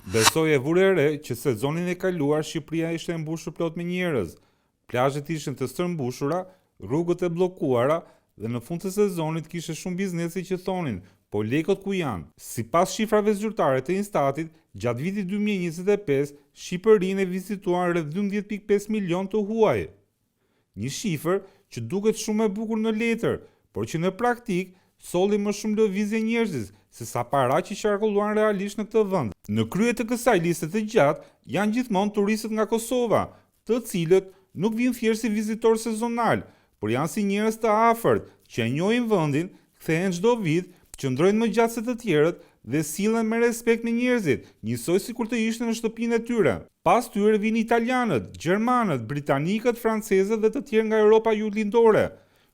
Besoj e vure re që sezonin e kaluar Shqipëria ishte e mbushur plot me njerëz. Plazhet ishin të stërmbushura, rrugët e bllokuara dhe në fund të sezonit kishte shumë biznesi që thonin, po lekët ku janë? Sipas shifrave zyrtare të Instatit, gjatë vitit 2025, Shqipërinë e vizituan rreth 12.5 milion të huaj. Një shifër që duket shumë e bukur në letër, por që në praktik solli më shumë lëvizje njerëzish se sa para që qarkulluan realisht në këtë vend. Në krye të kësaj liste të gjatë janë gjithmonë turistët nga Kosova, të cilët nuk vinë thjesht si vizitor sezonal, por janë si njerëz të afërt që e njohin vendin, kthehen çdo vit, qëndrojnë më gjatë se të tjerët dhe sillen me respekt me njerëzit, njësoj sikur të ishte në shtëpinë e tyre. Pas tyre vinë italianët, gjermanët, britanikët, francezët dhe të tjerë nga Europa juglindore,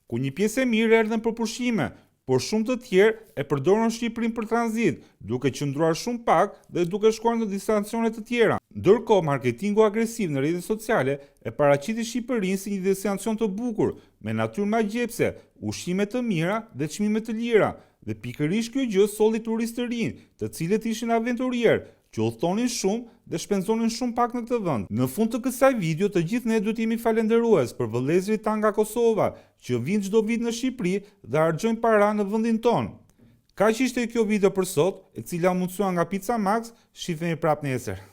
ku një pjesë e mirë erdhen për pushime, por shumë të tjerë e përdorën Shqipërinë për tranzit, duke qëndruar shumë pak dhe duke shkuar në destinacione të tjera. Ndërkohë, marketingu agresiv në rrjetet sociale e paraqiti Shqipërinë si një destinacion të bukur, me natyrë magjepse, ushqime të mira dhe çmime të lira, dhe pikërisht kjo gjë solli turistë të rinj, të cilët ishin aventurierë, që udhtonin shumë dhe shpenzonin shumë pak në këtë vend. Në fund të kësaj video, të gjithë ne duhet jemi falënderues për vëllezërit tanë nga Kosova, që vinë çdo vit në Shqipëri dhe harxojnë para në vendin tonë. Kaq ishte kjo video për sot, e cila u mundsua nga Pizza Max, shihemi prapë nesër.